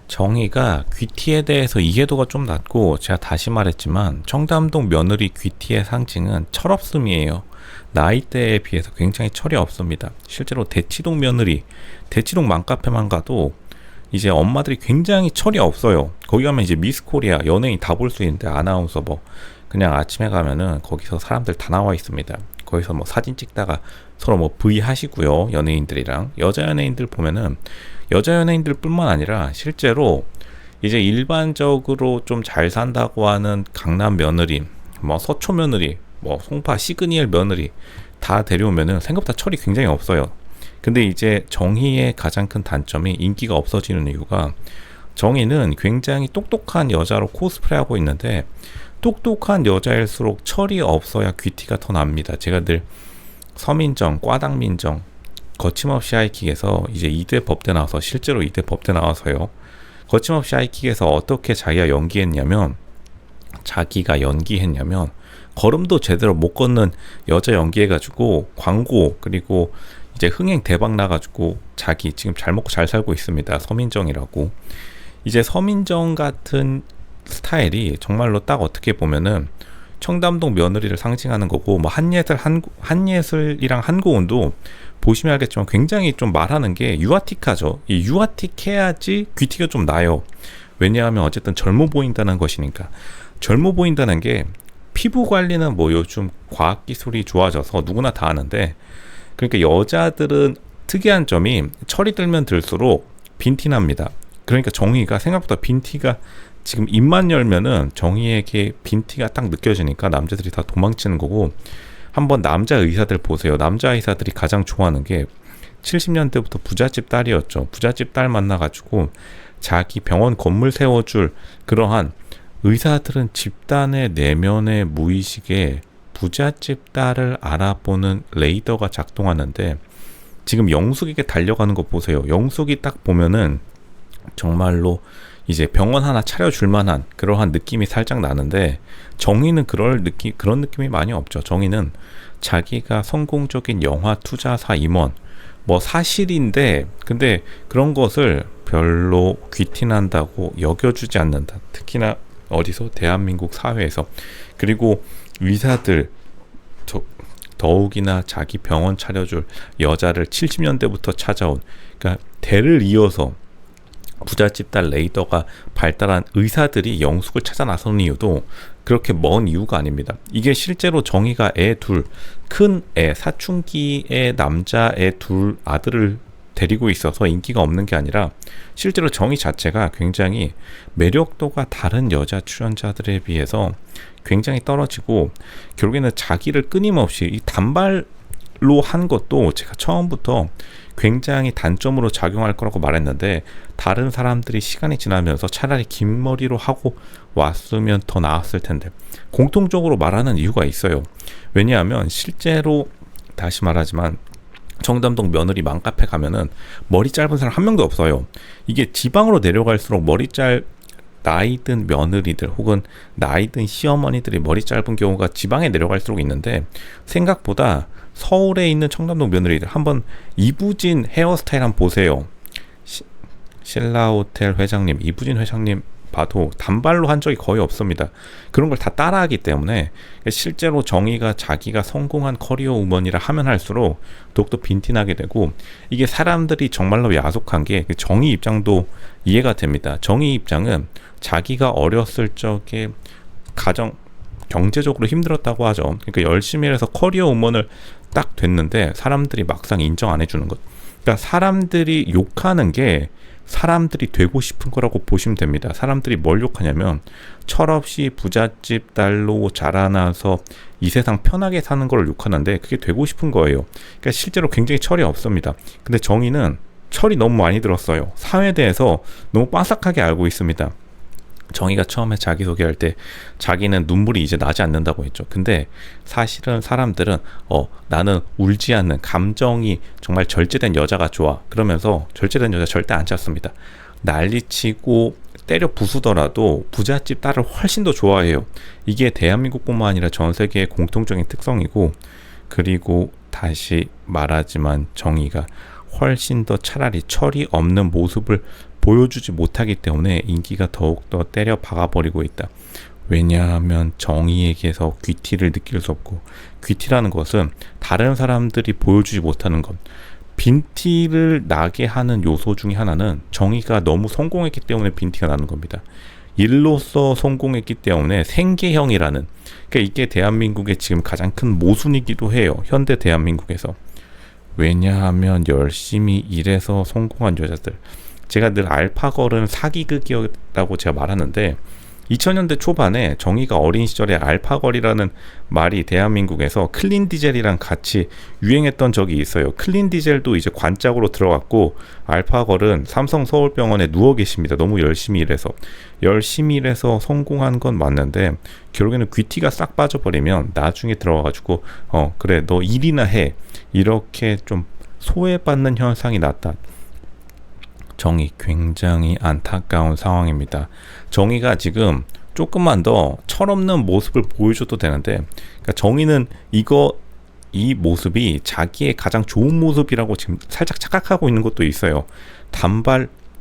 정의가 귀티에 대해서 이해도가 좀 낮고, 제가 다시 말했지만 청담동 며느리 귀티의 상징은 철없음이에요. 나이대에 비해서 굉장히 철이 없습니다. 실제로 대치동 며느리, 대치동 맘카페만 가도 이제 엄마들이 굉장히 철이 없어요. 거기 가면 이제 미스코리아 연예인 다 볼 수 있는데, 아나운서 뭐 그냥 아침에 가면은 거기서 사람들 다 나와 있습니다. 거기서 뭐 사진 찍다가 서로 뭐 V 하시고요. 연예인들이랑 여자 연예인들 보면은, 여자 연예인들 뿐만 아니라 실제로 이제 일반적으로 좀 잘 산다고 하는 강남 며느리, 뭐 서초 며느리, 뭐 송파 시그니엘 며느리 다 데려오면은 생각보다 철이 굉장히 없어요. 근데 이제 정희의 가장 큰 단점이 인기가 없어지는 이유가, 정희는 굉장히 똑똑한 여자로 코스프레하고 있는데, 똑똑한 여자일수록 철이 없어야 귀티가 더 납니다. 제가 늘 서민정, 과당민정, 거침없이 하이킥에서 이제 2대 법대 나와서, 실제로 2대 법대 나와서요, 거침없이 하이킥에서 어떻게 자기가 연기했냐면, 걸음도 제대로 못 걷는 여자 연기해가지고 광고, 그리고 이제 흥행 대박 나가지고 자기 지금 잘 먹고 잘 살고 있습니다. 서민정이라고. 이제 서민정 같은 스타일이 정말로 딱 어떻게 보면은 청담동 며느리를 상징하는 거고, 뭐 한예슬이랑 한고은도 보시면 알겠지만 굉장히 좀 말하는 게 유아틱하죠. 이 유아틱해야지 귀티가 좀 나요. 왜냐하면 어쨌든 젊어 보인다는 것이니까. 젊어 보인다는 게, 피부 관리는 뭐 요즘 과학기술이 좋아져서 누구나 다 하는데, 그러니까 여자들은 특이한 점이 철이 들면 들수록 빈티납니다. 그러니까 정희가 생각보다 빈티가, 지금 입만 열면은 정희에게 빈티가 딱 느껴지니까 남자들이 다 도망치는 거고, 한번 남자 의사들 보세요. 남자 의사들이 가장 좋아하는 게 70년대부터 부잣집 딸이었죠. 부잣집 딸 만나가지고 자기 병원 건물 세워줄 그러한, 의사들은 집단의 내면의 무의식에 부잣집 딸을 알아보는 레이더가 작동하는데, 지금 영숙에게 달려가는 거 보세요. 영숙이 딱 보면은 정말로 이제 병원 하나 차려줄 만한 그러한 느낌이 살짝 나는데, 정희는 그런 느낌이 많이 없죠. 정희는 자기가 성공적인 영화 투자사 임원, 뭐 사실인데, 근데 그런 것을 별로 귀티난다고 여겨주지 않는다. 특히나 어디서? 대한민국 사회에서. 그리고 의사들, 더욱이나 자기 병원 차려줄 여자를 70년대부터 찾아온, 그러니까 대를 이어서 부잣집 딸 레이더가 발달한 의사들이 영숙을 찾아 나서는 이유도 그렇게 먼 이유가 아닙니다. 이게 실제로 정희가 큰 애, 사춘기의 남자애 둘 아들을 데리고 있어서 인기가 없는 게 아니라, 실제로 정희 자체가 굉장히 매력도가 다른 여자 출연자들에 비해서 굉장히 떨어지고, 결국에는 자기를 끊임없이 이 단발로 한 것도 제가 처음부터 굉장히 단점으로 작용할 거라고 말했는데, 다른 사람들이 시간이 지나면서 차라리 긴 머리로 하고 왔으면 더 나았을 텐데, 공통적으로 말하는 이유가 있어요. 왜냐하면 실제로 다시 말하지만 청담동 며느리 맘카페 가면은 머리 짧은 사람 한 명도 없어요. 이게 지방으로 내려갈수록 나이 든 며느리들 혹은 나이 든 시어머니들이 머리 짧은 경우가 지방에 내려갈수록 있는데, 생각보다 서울에 있는 청담동 며느리들, 한번 이부진 헤어스타일 한번 보세요. 신라호텔 회장님, 이부진 회장님 봐도 단발로 한 적이 거의 없습니다. 그런 걸 다 따라하기 때문에 실제로 정희가 자기가 성공한 커리어 우먼이라 하면 할수록 더욱더 빈티나게 되고, 이게 사람들이 정말로 야속한 게, 정희 입장도 이해가 됩니다. 정희 입장은 자기가 어렸을 적에 경제적으로 힘들었다고 하죠. 그러니까 열심히 해서 커리어 우먼을 딱 됐는데 사람들이 막상 인정 안 해주는 것. 그러니까 사람들이 욕하는 게 사람들이 되고 싶은 거라고 보시면 됩니다. 사람들이 뭘 욕하냐면, 철없이 부잣집 딸로 자라나서 이 세상 편하게 사는 걸 욕하는데, 그게 되고 싶은 거예요. 그러니까 실제로 굉장히 철이 없습니다. 근데 정의는 철이 너무 많이 들었어요. 사회에 대해서 너무 빠삭하게 알고 있습니다. 정희가 처음에 자기소개할 때 자기는 눈물이 이제 나지 않는다고 했죠. 근데 사실은 사람들은 나는 울지 않는, 감정이 정말 절제된 여자가 좋아, 그러면서 절제된 여자 절대 안 찾습니다. 난리치고 때려 부수더라도 부잣집 딸을 훨씬 더 좋아해요. 이게 대한민국뿐만 아니라 전 세계의 공통적인 특성이고, 그리고 다시 말하지만 정의가 훨씬 더 차라리 철이 없는 모습을 보여주지 못하기 때문에 인기가 더욱더 때려 박아버리고 있다. 왜냐하면 정의에게서 귀티를 느낄 수 없고, 귀티라는 것은 다른 사람들이 보여주지 못하는 것, 빈티를 나게 하는 요소 중에 하나는 정의가 너무 성공했기 때문에 빈티가 나는 겁니다. 일로서 성공했기 때문에 생계형이라는, 그러니까 이게 대한민국의 지금 가장 큰 모순이기도 해요. 현대 대한민국에서. 왜냐하면 열심히 일해서 성공한 여자들, 제가 늘 알파걸은 사기극이었다고 제가 말하는데, 2000년대 초반에 정의가 어린 시절에 알파걸이라는 말이 대한민국에서 클린 디젤이랑 같이 유행했던 적이 있어요. 클린 디젤도 이제 관짝으로 들어갔고, 알파걸은 삼성 서울병원에 누워 계십니다. 너무 열심히 일해서 성공한 건 맞는데, 결국에는 귀티가 싹 빠져버리면 나중에 들어가가지고 그래 너 일이나 해, 이렇게 좀 소외받는 현상이 났다. 정의 굉장히 안타까운 상황입니다. 정의가 지금 조금만 더 철없는 모습을 보여줘도 되는데, 그러니까 정의는 이 모습이 자기의 가장 좋은 모습이라고 지금 살짝 착각하고 있는 것도 있어요.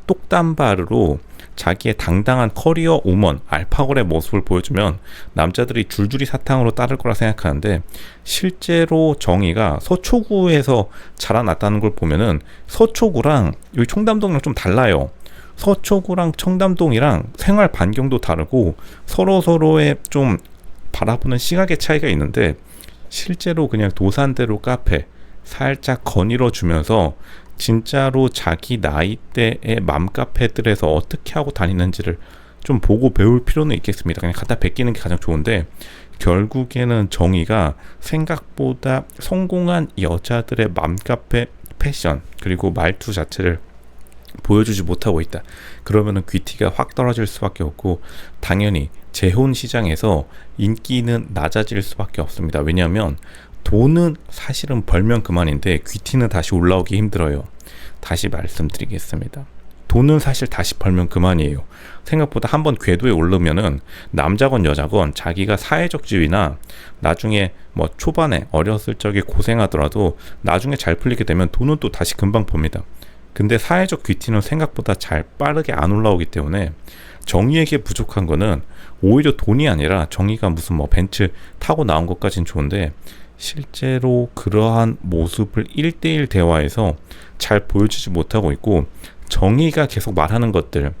똑단발으로 자기의 당당한 커리어 우먼 알파걸의 모습을 보여주면 남자들이 줄줄이 사탕으로 따를 거라 생각하는데, 실제로 정의가 서초구에서 자라났다는 걸 보면은 서초구랑 여기 청담동이랑 좀 달라요. 서초구랑 청담동이랑 생활 반경도 다르고 서로의 좀 바라보는 시각의 차이가 있는데, 실제로 그냥 도산대로 카페 살짝 거닐어 주면서 진짜로 자기 나이대의 맘카페들에서 어떻게 하고 다니는지를 좀 보고 배울 필요는 있겠습니다. 그냥 갖다 베끼는 게 가장 좋은데, 결국에는 정의가 생각보다 성공한 여자들의 맘카페 패션 그리고 말투 자체를 보여주지 못하고 있다. 그러면은 귀티가 확 떨어질 수밖에 없고, 당연히 재혼 시장에서 인기는 낮아질 수밖에 없습니다. 왜냐하면 돈은 사실은 벌면 그만인데 귀티는 다시 올라오기 힘들어요. 다시 말씀드리겠습니다. 돈은 사실 다시 벌면 그만이에요. 생각보다 한번 궤도에 오르면은 남자건 여자건 자기가 사회적 지위나 나중에 뭐 초반에 어렸을 적에 고생하더라도 나중에 잘 풀리게 되면 돈은 또 다시 금방 봅니다. 근데 사회적 귀티는 생각보다 잘 빠르게 안 올라오기 때문에 정의에게 부족한 거는 오히려 돈이 아니라, 정의가 무슨 뭐 벤츠 타고 나온 것까진 좋은데 실제로 그러한 모습을 1대1 대화에서 잘 보여주지 못하고 있고, 정의가 계속 말하는 것들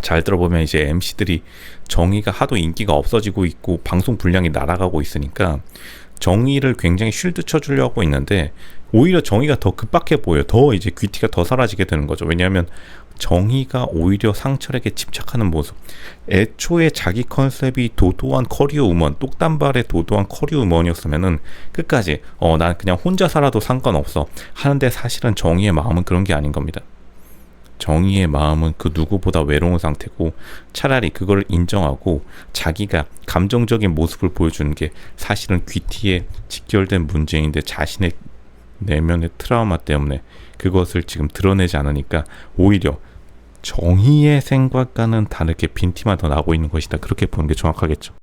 잘 들어보면 이제 MC들이 정의가 하도 인기가 없어지고 있고 방송 분량이 날아가고 있으니까 정의를 굉장히 쉴드 쳐주려고 하고 있는데, 오히려 정의가 더 급박해 보여요. 더 이제 귀티가 더 사라지게 되는 거죠. 왜냐하면 정의가 오히려 상철에게 집착하는 모습, 애초에 자기 컨셉이 도도한 커리어 우먼, 똑단발의 도도한 커리어 우먼이었으면은 끝까지 난 그냥 혼자 살아도 상관없어 하는데, 사실은 정의의 마음은 그런 게 아닌 겁니다. 정의의 마음은 그 누구보다 외로운 상태고, 차라리 그걸 인정하고 자기가 감정적인 모습을 보여주는 게 사실은 귀티에 직결된 문제인데, 자신의 내면의 트라우마 때문에 그것을 지금 드러내지 않으니까 오히려 정의의 생각과는 다르게 빈티만 더 나고 있는 것이다. 그렇게 보는 게 정확하겠죠.